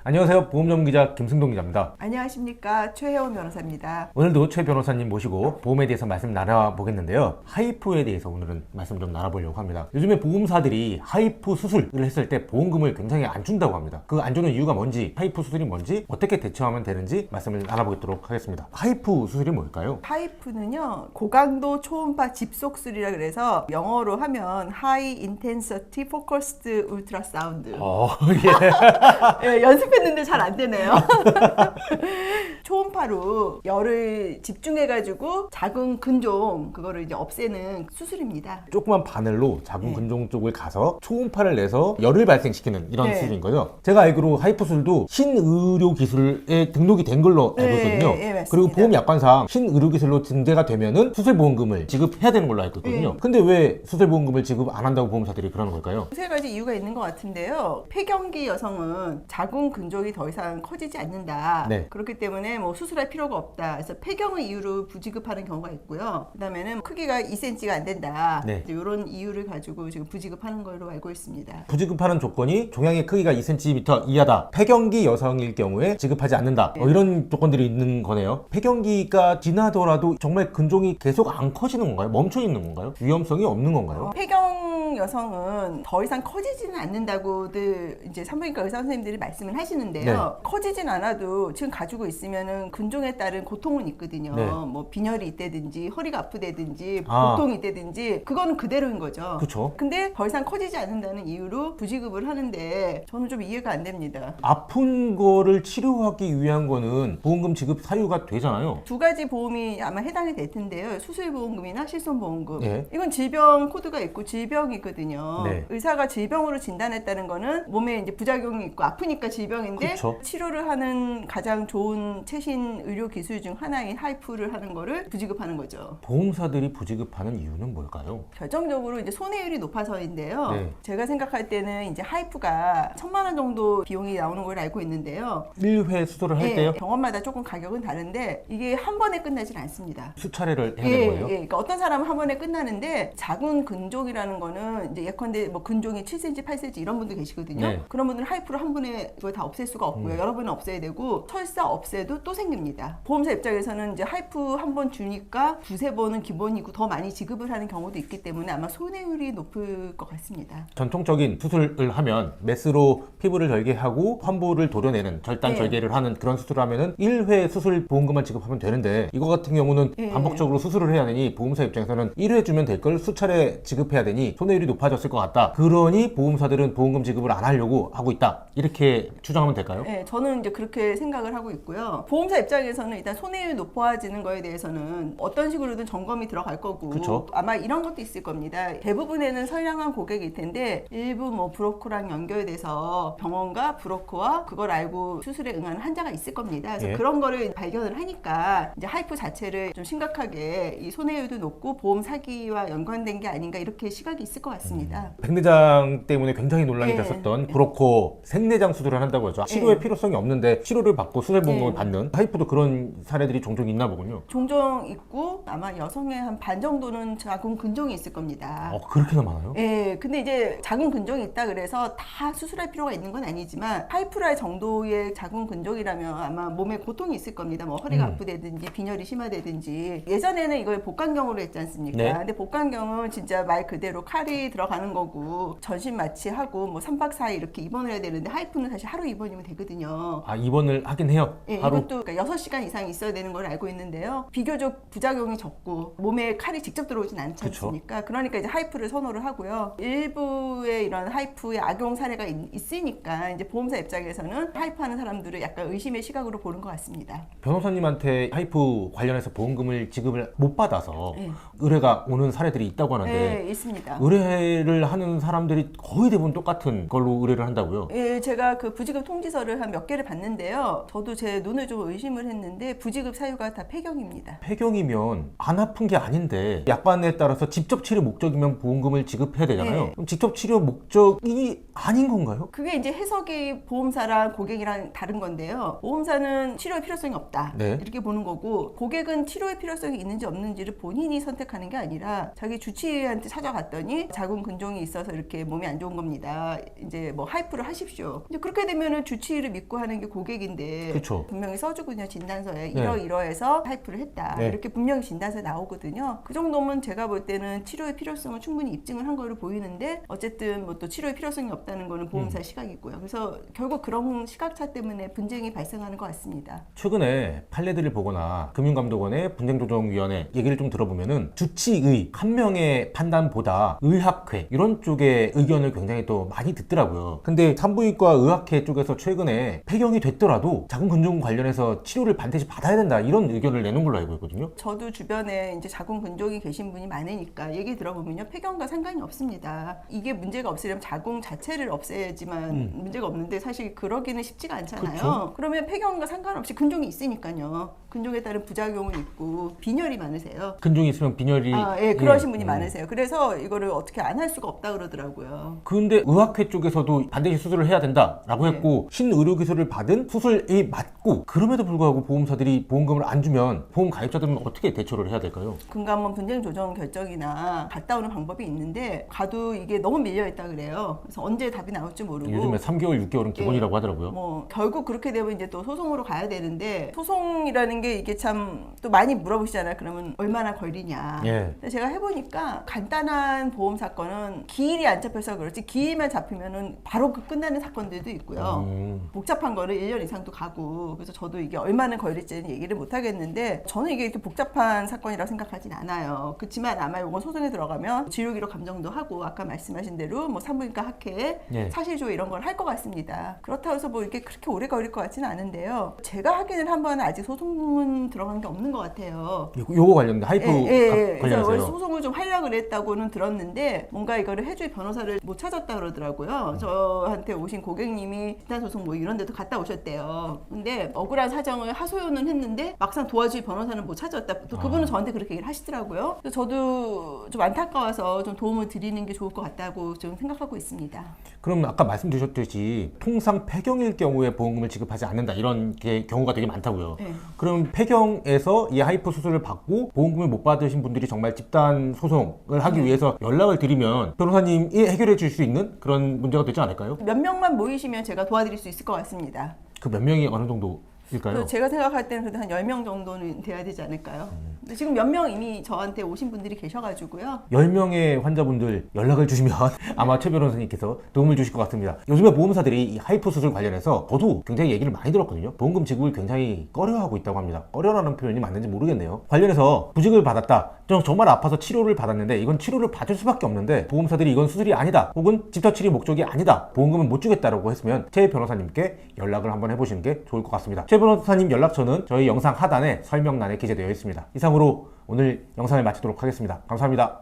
안녕하세요. 보험 전문 기자 김승동 기자입니다. 안녕하십니까. 최혜원 변호사입니다. 오늘도 최 변호사님 모시고 보험에 대해서 말씀 나눠보겠는데요. 하이프에 대해서 오늘은 말씀 좀 나눠보려고 합니다. 요즘에 보험사들이 하이프 수술을 했을 때 보험금을 굉장히 안 준다고 합니다. 그 안 주는 이유가 뭔지, 하이프 수술이 뭔지, 어떻게 대처하면 되는지 말씀을 나눠보도록 하겠습니다. 하이프 수술이 뭘까요? 하이프는요, 고강도 초음파 집속술이라 그래서 영어로 하면 High Intensity Focused Ultrasound. 예, 연습했는데 잘 안 되네요. 초음파로 열을 집중해가지고 작은 근종, 그거를 이제 없애는 수술입니다. 조그만 바늘로 작은 네. 근종 쪽을 가서 초음파를 내서 열을 발생시키는 이런 네. 수술인 거죠. 제가 알기로 하이프 수술도 신의료기술에 등록이 된 걸로 알고 있거든요. 네, 맞습니다. 그리고 보험약관상 신의료기술로 등재가 되면은 수술보험금을 지급해야 되는 걸로 알고 있거든요. 근데 왜 수술보험금을 지급 안 한다고 보험사들이 그러는 걸까요? 세 가지 이유가 있는 것 같은데요. 폐경기 여성은 자궁 근종이 더 이상 커지지 않는다. 네. 그렇기 때문에 뭐 수술할 필요가 없다. 그래서 폐경을 이유로 부지급하는 경우가 있고요. 그다음에는 크기가 2cm가 안 된다. 네. 이런 이유를 가지고 지금 부지급하는 걸로 알고 있습니다. 부지급하는 조건이 종양의 크기가 2cm 이하다. 폐경기 여성일 경우에 지급하지 않는다. 이런 조건들이 있는 거네요. 폐경기가 지나더라도 정말 근종이 계속 안 커지는 건가요? 멈춰 있는 건가요? 위험성이 없는 건가요? 폐경 여성은 더 이상 커지지는 않는다고들 이제 산부인과 의사 선생님들이 말씀을 하시는데요. 커지진 않아도 지금 가지고 있으면은 근종에 따른 고통은 있거든요. 네. 뭐 빈혈이 있다든지 허리가 아프다든지 아. 고통이 있다든지 그거는 그대로인 거죠. 그쵸. 근데 더 이상 커지지 않는다는 이유로 부지급을 하는데 저는 좀 이해가 안 됩니다. 아픈 거를 치료하기 위한 거는 보험금 지급 사유가 되잖아요. 두 가지 보험이 아마 해당이 될 텐데요. 수술보험금이나 실손보험금. 네. 이건 질병 코드가 있고 질병이거든요. 네. 의사가 질병으로 진단했다는 거는 몸에 이제 부작용이 있고 아프니까 질병인데 그쵸. 치료를 하는 가장 좋은 최신 의료 기술 중 하나인 하이프를 하는 거를 부지급하는 거죠. 보험사들이 부지급하는 이유는 뭘까요? 결정적으로 이제 손해율이 높아서인데요. 네. 제가 생각할 때는 이제 하이프가 1,000만 원 정도 비용이 나오는 걸 알고 있는데요. 1회 수술을 할 예, 때요? 병원마다 조금 가격은 다른데 이게 한 번에 끝나질 않습니다. 수차례를 해야 되는 거예요? 그러니까 어떤 사람은 한 번에 끝나는데 자궁 근종이라는 거는 이제 예컨대 뭐 근종이 7cm, 8cm 이런 분도 계시거든요. 네. 그런 분들은 하이프로 한 번에 이걸 다 없앨 수가 없고요. 여러 번은 없애야 되고 설사 없애도 또 생깁니다. 보험사 입장에서는 이제 하이프 한 번 주니까 두세 번은 기본이고 더 많이 지급을 하는 경우도 있기 때문에 아마 손해율이 높을 것 같습니다. 전통적인 수술을 하면 메스로 피부를 절개하고 환부를 도려내는 절단 네. 절개를 하는 그런 수술을 하면은 1회 수술 보험금만 지급하면 되는데 이거 같은 경우는 네. 반복적으로 수술을 해야 되니 보험사 입장에서는 1회 주면 될 걸 수차례 지급해야 되니 손해율이 높아졌을 것 같다. 그러니 보험사들은 보험금 지급을 안 하려고 하고 있다. 이렇게 추정하면 될까요? 네, 저는 이제 그렇게 생각을 하고 있고요. 보험사 입장에서는 일단 손해율 높아지는 거에 대해서는 어떤 식으로든 점검이 들어갈 거고 그쵸. 아마 이런 것도 있을 겁니다. 대부분에는 선량한 고객일 텐데 일부 뭐 브로커랑 연결돼서 병원과 브로커와 그걸 알고 수술에 응하는 환자가 있을 겁니다. 그래서 예. 그런 거를 발견을 하니까 이제 하이프 자체를 좀 심각하게 이 손해율도 높고 보험 사기와 연관된 게 아닌가 이렇게 시각이 있을 것 같습니다. 백내장 때문에 굉장히 논란이 예. 됐었던 브로코 생내장 수술을 한다고 하죠. 치료에 예. 필요성이 없는데 치료를 받고 수술보험금을 예. 받는 하이프도 그런 사례들이 종종 있나 보군요. 종종 있고 아마 여성의 한 반 정도는 자궁 근종이 있을 겁니다. 그렇게나 많아요? 예, 근데 이제 자궁 근종이 있다 그래서 다 수술할 필요가 있는 건 아니지만 하이프랄 정도의 자궁 근종이라면 아마 몸에 고통이 있을 겁니다. 뭐 허리가 아프다든지 빈혈이 심하다든지. 예전에는 이걸 복강경으로 했지 않습니까? 네. 근데 복강경은 진짜 말 그대로 칼이 들어가는 거고 전신 마취하고 뭐 3박 4일 이렇게 입원을 해야 되는데 하이프는 사실 하루 입원이면 되거든요. 입원을 하긴 해요. 예, 하루. 이것도 그러니까 6시간 이상 있어야 되는 걸 알고 있는데요. 비교적 부작용이 적고 몸에 칼이 직접 들어오진 않지 그쵸. 않습니까? 그러니까 이제 하이프를 선호를 하고요. 일부의 이런 하이프의 악용 사례가 있으니까 이제 보험사 입장에서는 하이프하는 사람들을 약간 의심의 시각으로 보는 것 같습니다. 변호사님한테 하이프 관련해서 보험금을 지급을 못 받아서 네. 의뢰가 오는 사례들이 있다고 하는데 네, 있습니다. 의뢰를 하는 사람들이 거의 대부분 똑같은 걸로 의뢰를 한다고요? 예, 제가 그 부지급 통지서를 한 몇 개를 봤는데요. 저도 제 눈을 좀 좀 의심을 했는데 부지급 사유가 다 폐경입니다. 폐경이면 안 아픈 게 아닌데 약관에 따라서 직접 치료 목적이면 보험금을 지급해야 되잖아요. 네. 그럼 직접 치료 목적이 아닌 건가요? 그게 이제 해석이 보험사랑 고객이랑 다른 건데요. 보험사는 치료의 필요성이 없다. 네. 이렇게 보는 거고 고객은 치료의 필요성이 있는지 없는지를 본인이 선택하는 게 아니라 자기 주치의한테 찾아갔더니 자궁 근종이 있어서 이렇게 몸이 안 좋은 겁니다. 이제 뭐 하이프를 하십시오. 이제 그렇게 되면은 주치의를 믿고 하는 게 고객인데 그쵸. 분명히 써주거든요. 진단서에 네. 이러이러해서 하이프를 했다. 네. 이렇게 분명히 진단서에 나오거든요. 그 정도면 제가 볼 때는 치료의 필요성을 충분히 입증을 한 거로 보이는데 어쨌든 뭐 또 치료의 필요성이 없다는 거는 보험사의 시각이고요. 그래서 결국 그런 시각차 때문에 분쟁이 발생하는 것 같습니다. 최근에 판례들을 보거나 금융감독원의 분쟁조정위원회 얘기를 좀 들어보면은 주치의 한 명의 판단보다 의학회 이런 쪽의 의견을 굉장히 또 많이 듣더라고요. 근데 산부인과 의학회 쪽에서 최근에 폐경이 됐더라도 자궁근종 관련해서 치료를 반드시 받아야 된다 이런 의견을 내는 걸로 알고 있거든요. 저도 주변에 이제 자궁 근종이 계신 분이 많으니까 얘기 들어보면요, 폐경과 상관이 없습니다. 이게 문제가 없으려면 자궁 자체를 없애야지만 문제가 없는데 사실 그러기는 쉽지가 않잖아요. 그쵸? 그러면 폐경과 상관없이 근종이 있으니까요. 근종에 따른 부작용은 있고 빈혈이 많으세요. 근종이 있으면 빈혈이 예, 그러신 분이 많으세요. 그래서 이거를 어떻게 안 할 수가 없다 그러더라고요. 근데 의학회 쪽에서도 반드시 수술을 해야 된다라고 네. 했고 신의료기술을 받은 수술이 맞고 그럼에도 불구하고 보험사들이 보험금을 안 주면 보험 가입자들은 어떻게 대처를 해야 될까요? 금감원 분쟁 조정 결정이나 갔다 오는 방법이 있는데 가도 이게 너무 밀려 있다 그래요. 그래서 언제 답이 나올지 모르고 요즘에 3개월, 6개월은 기본이라고 하더라고요. 뭐 결국 그렇게 되면 이제 또 소송으로 가야 되는데 소송이라는 게 이게 참 또 많이 물어보시잖아요. 그러면 얼마나 걸리냐. 예. 근데 제가 해보니까 간단한 보험 사건은 기일이 안 잡혀서 그렇지 기일만 잡히면은 바로 그 끝나는 사건들도 있고요. 복잡한 거는 1년 이상도 가고 그래서 저도 이게 얼마나 걸릴지는 얘기를 못 하겠는데 저는 이게 이렇게 복잡한 사건이라고 생각하진 않아요. 그렇지만 아마 이건 소송에 들어가면 진료기록 감정도 하고 아까 말씀하신 대로 뭐 산부인과 학회 예. 사실조 이런 걸 할 것 같습니다. 그렇다고 해서 뭐 이렇게 그렇게 오래 걸릴 것 같지는 않은데요. 제가 하기는 한번 아직 소송은 들어간 게 없는 것 같아요. 요거 관련된 하이프 그래서 원래 관련해서요. 소송을 좀 하려고 그랬다고는 들었는데 뭔가 이거를 해줄 변호사를 못 찾았다 그러더라고요. 저한테 오신 고객님이 집단소송 뭐 이런 데도 갔다 오셨대요. 근데 억울한 사정을 하소연은 했는데 막상 도와줄 변호사는 못 찾았다. 또 그분은 저한테 그렇게 얘기를 하시더라고요. 그래서 저도 좀 안타까워서 좀 도움을 드리는 게 좋을 것 같다고 좀 생각하고 있습니다. 그럼 아까 말씀드렸듯이 통상 폐경일 경우에 보험금을 지급하지 않는다 이런 게 경우가 되게 많다고요. 네. 그럼 폐경에서 이 하이프 수술을 받고 보험금을 못 받으신 분들이 정말 집단 소송을 하기 위해서 연락을 드리면 변호사님이 해결해 줄 수 있는 그런 문제가 되지 않을까요? 몇 명만 모이시면 제가 도와드릴 수 있을 것 같습니다. 그 몇 명이 어느 정도일까요? 그래서 제가 생각할 때는 그래도 한 10명 정도는 돼야 되지 않을까요? 근데 지금 몇 명 이미 저한테 오신 분들이 계셔가지고요. 10명의 환자분들 연락을 주시면 아마 최 변호사님께서 도움을 주실 것 같습니다. 요즘에 보험사들이 이 하이프 수술 관련해서 저도 굉장히 얘기를 많이 들었거든요. 보험금 지급을 굉장히 꺼려하고 있다고 합니다. 꺼려라는 표현이 맞는지 모르겠네요. 관련해서 부직을 받았다. 정말 아파서 치료를 받았는데 이건 치료를 받을 수밖에 없는데 보험사들이 이건 수술이 아니다. 혹은 집단 치료 목적이 아니다. 보험금은 못 주겠다라고 했으면 최 변호사님께 연락을 한번 해보시는 게 좋을 것 같습니다. 최 변호사님 연락처는 저희 영상 하단에 설명란에 기재되어 있습니다. 이상으로 오늘 영상을 마치도록 하겠습니다. 감사합니다.